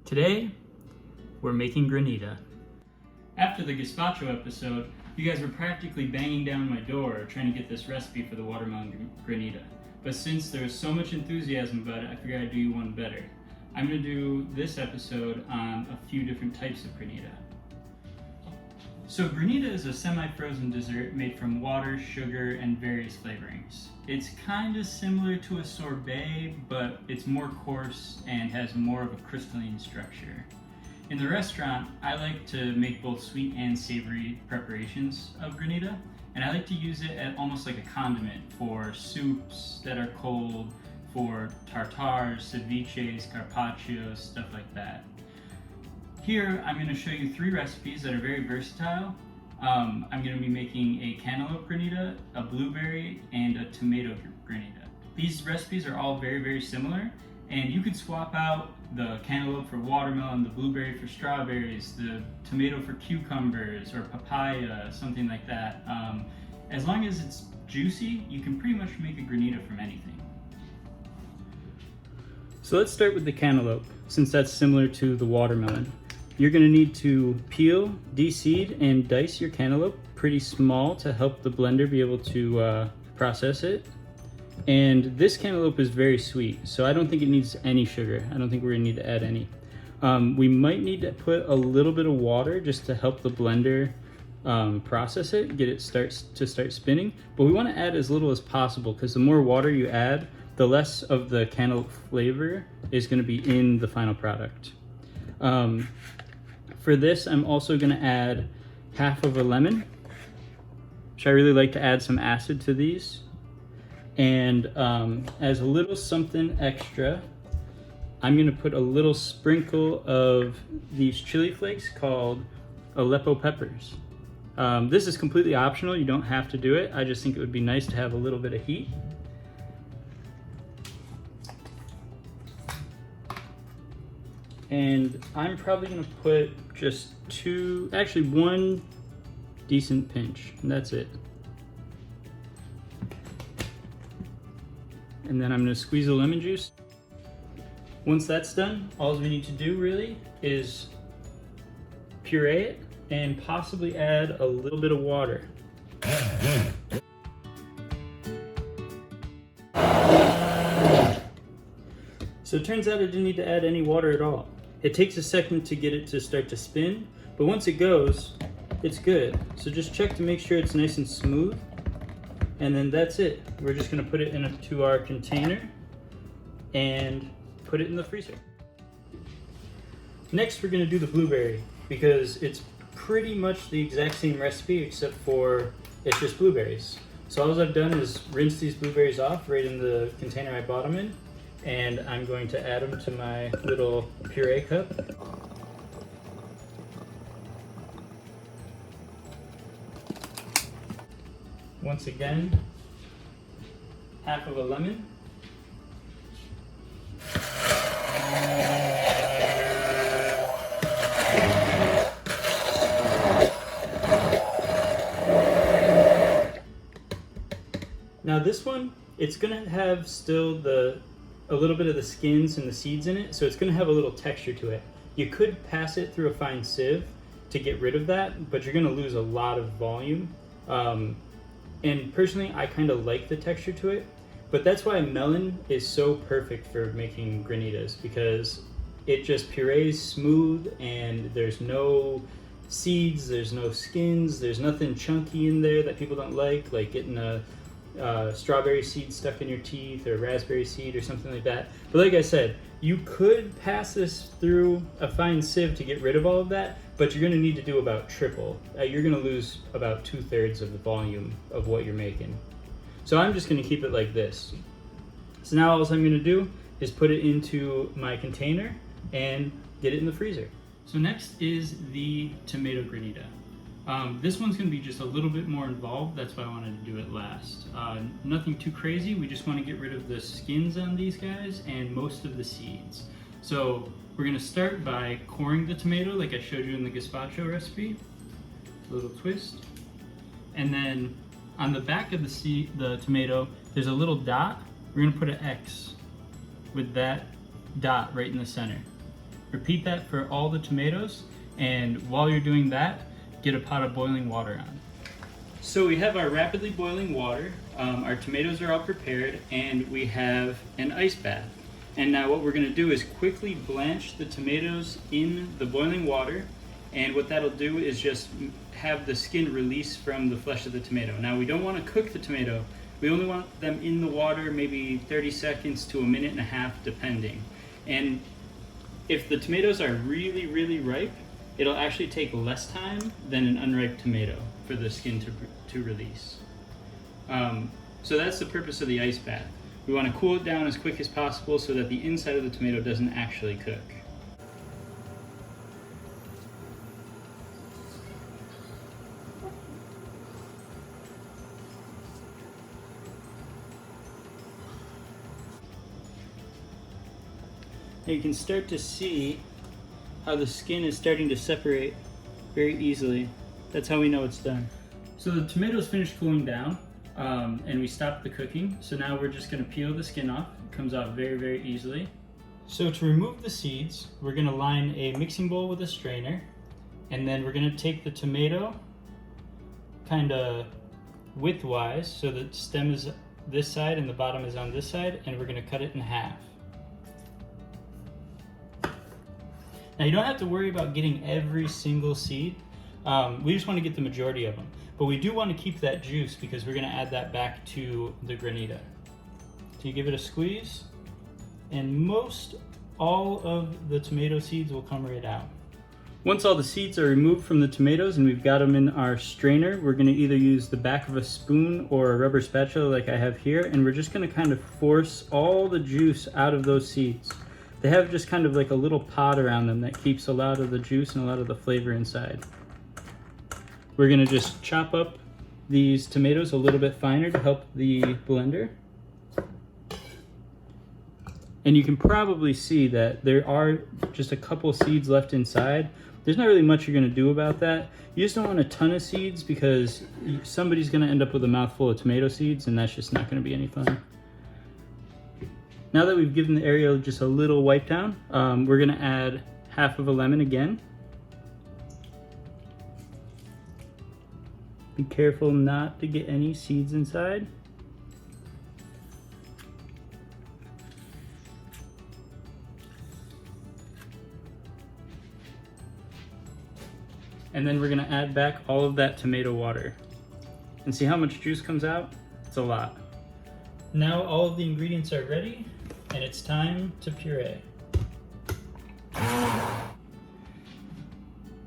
Today, we're making granita. After the gazpacho episode, you guys were practically banging down my door trying to get this recipe for the watermelon granita. But since there was so much enthusiasm about it, I figured I'd do you one better. I'm going to do this episode on a few different types of granita. So granita is a semi-frozen dessert made from water, sugar, and various flavorings. It's kind of similar to a sorbet, but it's more coarse and has more of a crystalline structure. In the restaurant, I like to make both sweet and savory preparations of granita, and I like to use it as almost like a condiment for soups that are cold, for tartares, ceviches, carpaccios, stuff like that. Here, I'm going to show you 3 recipes that are very versatile. I'm going to be making a cantaloupe granita, a blueberry, and a tomato granita. These recipes are all very, very similar, and you could swap out the cantaloupe for watermelon, the blueberry for strawberries, the tomato for cucumbers, or papaya, something like that. As long as it's juicy, you can pretty much make a granita from anything. So let's start with the cantaloupe, since that's similar to the watermelon. You're going to need to peel, deseed, and dice your cantaloupe pretty small to help the blender be able to process it. And this cantaloupe is very sweet, so I don't think it needs any sugar. I don't think we're going to need to add any. We might need to put a little bit of water just to help the blender process it, get it start spinning. But we want to add as little as possible, because the more water you add, the less of the cantaloupe flavor is going to be in the final product. For this, I'm also going to add half of a lemon, which I really like to add some acid to these. And as a little something extra, I'm going to put a little sprinkle of these chili flakes called Aleppo peppers. This is completely optional. You don't have to do it. I just think it would be nice to have a little bit of heat. And I'm probably going to put just 1 decent pinch, and that's it. And then I'm going to squeeze the lemon juice. Once that's done, all we need to do really is puree it and possibly add a little bit of water. So it turns out I didn't need to add any water at all. It takes a second to get it to start to spin, but once it goes, it's good. So just check to make sure it's nice and smooth. And then that's it. We're just gonna put it into our container and put it in the freezer. Next, we're gonna do the blueberry, because it's pretty much the exact same recipe except for it's just blueberries. So all I've done is rinse these blueberries off right in the container I bought them in, and I'm going to add them to my little puree cup. Once again, half of a lemon. Now this one, it's gonna have still a little bit of the skins and the seeds in it, so it's gonna have a little texture to it. You could pass it through a fine sieve to get rid of that, but you're gonna lose a lot of volume. And personally, I kind of like the texture to it, but that's why melon is so perfect for making granitas, because it just purees smooth and there's no seeds, there's no skins, there's nothing chunky in there that people don't like getting a strawberry seed stuck in your teeth or raspberry seed or something like that. But like I said, you could pass this through a fine sieve to get rid of all of that, but you're going to need to do about triple. You're going to lose about 2/3 of the volume of what you're making. So I'm just going to keep it like this. So now all I'm going to do is put it into my container and get it in the freezer. So next is the tomato granita. This one's going to be just a little bit more involved. That's why I wanted to do it last. Nothing too crazy. We just want to get rid of the skins on these guys and most of the seeds. So we're going to start by coring the tomato like I showed you in the gazpacho recipe. A little twist. And then on the back of the tomato, there's a little dot. We're going to put an X with that dot right in the center. Repeat that for all the tomatoes, and while you're doing that, get a pot of boiling water on. So we have our rapidly boiling water, our tomatoes are all prepared, and we have an ice bath. And now what we're going to do is quickly blanch the tomatoes in the boiling water, and what that'll do is just have the skin release from the flesh of the tomato. Now we don't want to cook the tomato, we only want them in the water maybe 30 seconds to a minute and a half depending. And if the tomatoes are really, really ripe, it'll actually take less time than an unripe tomato for the skin to release. So that's the purpose of the ice bath. We want to cool it down as quick as possible so that the inside of the tomato doesn't actually cook. Now you can start to see how the skin is starting to separate very easily. That's how we know it's done. So the tomatoes finished cooling down, and we stopped the cooking. So now we're just going to peel the skin off. It comes off very, very easily. So to remove the seeds, we're going to line a mixing bowl with a strainer, and then we're going to take the tomato kind of widthwise, so the stem is this side and the bottom is on this side, and we're going to cut it in half. Now you don't have to worry about getting every single seed. We just want to get the majority of them. But we do want to keep that juice because we're going to add that back to the granita. So you give it a squeeze, and most all of the tomato seeds will come right out. Once all the seeds are removed from the tomatoes and we've got them in our strainer, we're going to either use the back of a spoon or a rubber spatula like I have here, and we're just going to kind of force all the juice out of those seeds. They have just kind of like a little pod around them that keeps a lot of the juice and a lot of the flavor inside. We're gonna just chop up these tomatoes a little bit finer to help the blender. And you can probably see that there are just a couple seeds left inside. There's not really much you're gonna do about that. You just don't want a ton of seeds because somebody's gonna end up with a mouthful of tomato seeds, and that's just not gonna be any fun. Now that we've given the area just a little wipe down, we're gonna add half of a lemon again. Be careful not to get any seeds inside. And then we're gonna add back all of that tomato water. And see how much juice comes out? It's a lot. Now all of the ingredients are ready, and it's time to puree.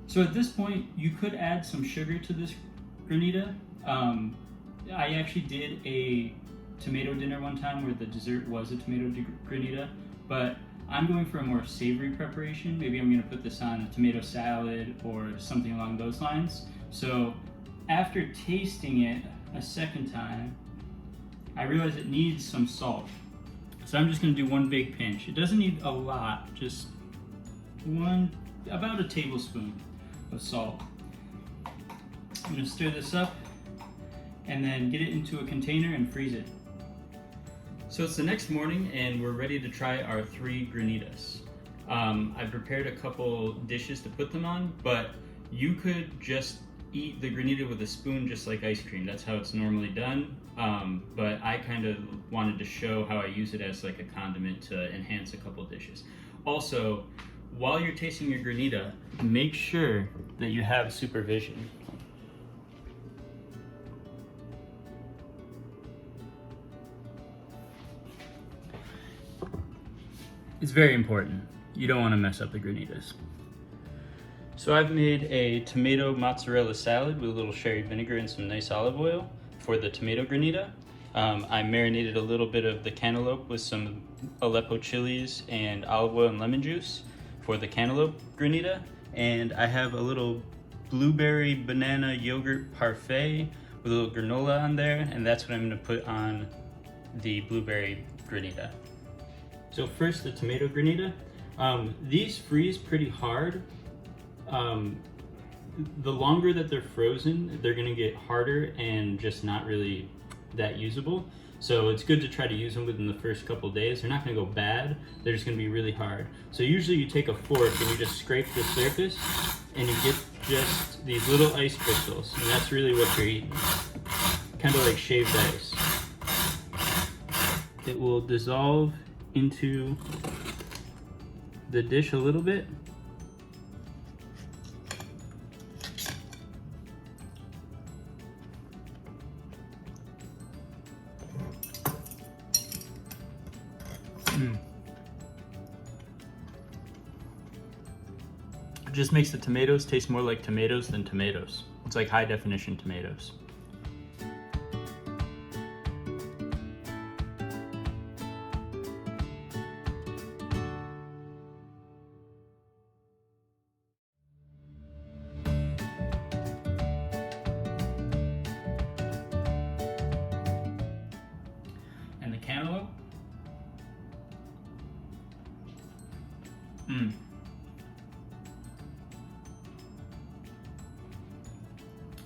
So at this point, you could add some sugar to this granita. I actually did a tomato dinner one time where the dessert was a tomato granita, but I'm going for a more savory preparation. Maybe I'm gonna put this on a tomato salad or something along those lines. So after tasting it a second time, I realized it needs some salt. So I'm just gonna do one big pinch. It doesn't need a lot, just about a tablespoon of salt. I'm gonna stir this up and then get it into a container and freeze it. So it's the next morning and we're ready to try our 3 granitas. I prepared a couple dishes to put them on, but you could just eat the granita with a spoon just like ice cream. That's how it's normally done. But I kind of wanted to show how I use it as like a condiment to enhance a couple dishes. Also, while you're tasting your granita, make sure that you have supervision. It's very important. You don't want to mess up the granitas. So I've made a tomato mozzarella salad with a little sherry vinegar and some nice olive oil for the tomato granita. I marinated a little bit of the cantaloupe with some Aleppo chilies and olive oil and lemon juice for the cantaloupe granita. And I have a little blueberry banana yogurt parfait with a little granola on there, and that's what I'm gonna put on the blueberry granita. So first, the tomato granita. These freeze pretty hard. The longer that they're frozen, they're gonna get harder and just not really that usable. So it's good to try to use them within the first couple days. They're not going to go bad, they're just going to be really hard. So usually you take a fork and you just scrape the surface and you get just these little ice crystals, and that's really what you're eating. Kind of like shaved ice. It will dissolve into the dish a little bit. It just makes the tomatoes taste more like tomatoes than tomatoes. It's like high definition tomatoes. And the cantaloupe.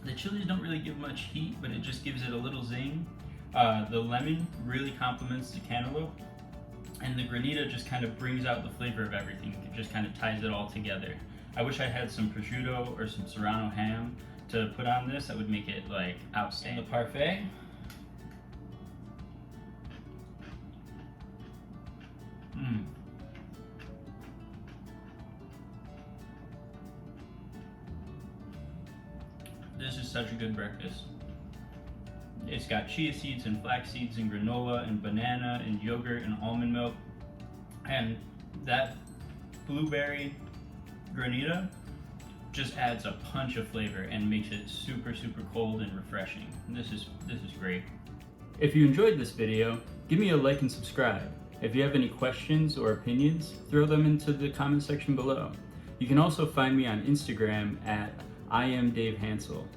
The chilies don't really give much heat, but it just gives it a little zing. The lemon really complements the cantaloupe, and the granita just kind of brings out the flavor of everything. It just kind of ties it all together. I wish I had some prosciutto or some serrano ham to put on this. That would make it like outstanding. The parfait. This is such a good breakfast. It's got chia seeds and flax seeds and granola and banana and yogurt and almond milk. And that blueberry granita just adds a punch of flavor and makes it super, super cold and refreshing. This is great. If you enjoyed this video, give me a like and subscribe. If you have any questions or opinions, throw them into the comment section below. You can also find me on Instagram at I am Dave Hansel.